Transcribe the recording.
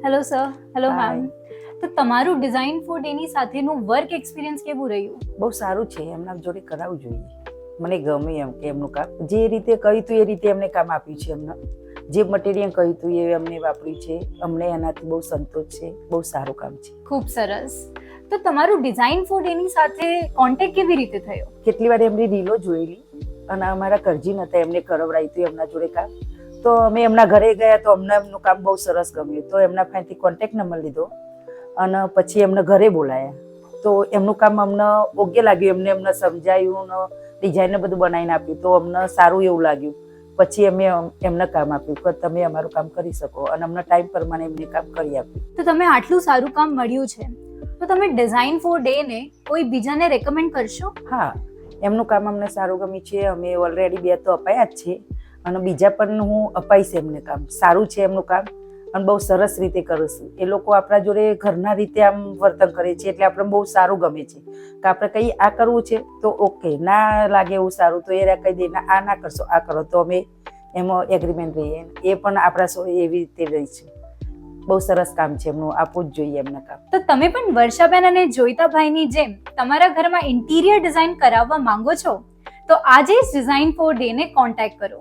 Hello sir. Hello Hi. Ma'am. તો તમારું design four ડેની સાથેનું વર્ક એક્સપિરિયન્સ કેવું રહ્યું? બહુ સારું છે, એમના જોડે કરાવવું જોઈએ. મને ગમે એમ કે એમનું કામ જે રીતે કહ્યું હતું એ રીતે એમને કામ આપ્યું છે. એમને જે મટીરિયલ કહ્યું હતું એ અમને વાપર્યું છે. અમને એનાથી બહુ સંતોષ છે. બહુ સારું કામ છે. ખૂબ સરસ. તો તમારું ડિઝાઇન ફોર ડેની સાથે કોન્ટેક્ટ કેવી રીતે થયો? કેટલી વાર એમની રીલો જોયેલી અને અમારા કરજીન હતા, એમને કરાવડાવ્યું હતું એમના જોડે કામ. તો અમે એમના ઘરે ગયા તો અમને એમનું કામ બહુ સરસ ગમ્યું. તો એમના પાસેથી કોન્ટેક્ટ નંબર લીધો અને પછી એમને ઘરે બોલાયા. તો એમનું કામ અમને યોગ્ય લાગ્યું. એમને સમજાયું ને ડિઝાઇન બધું બનાવીને આપ્યું. તો અમને સારું એવું લાગ્યું. પછી અમે એમને કામ આપ્યું કે તમે અમારું કામ કરી શકો અને અમને ટાઈમ પ્રમાણે એમને કામ કરી આપ્યું. તો તમે આટલું સારું કામ મળ્યું છે તો તમે ડિઝાઇન ફોર ડે ને કોઈ બીજાને રેકમેન્ડ કરશો? હા, એમનું કામ અમને સારું ગમ્યું છે. અમે ઓલરેડી 2 તો અપાયા જ છે અને બીજા પણ હું અપાઈશ. એમને કામ સારું છે એમનું કામ અને બહુ સરસ રીતે કરું છું. એ લોકો આપણા જોડે ઘરના રીતે આમ વર્તન કરે છે એટલે આપણે બહુ સારું ગમે છે કે આપણે કહીએ આ કરવું છે તો ઓકે, ના લાગે એવું સારું તો એ કહી દે આ ના કરશો આ કરો, તો અમે એમાં એગ્રીમેન્ટ રહીએ. એ પણ આપણા એવી રીતે રહી છે. બહુ સરસ કામ છે એમનું, આપવું જ જોઈએ એમના કામ. તો તમે પણ વર્ષાબેન અને જોઈતાભાઈની જેમ તમારા ઘરમાં ઇન્ટિરિયર ડિઝાઇન કરાવવા માંગો છો તો આજે જ ડિઝાઇન ફોર ડે ને કોન્ટેક્ટ કરો.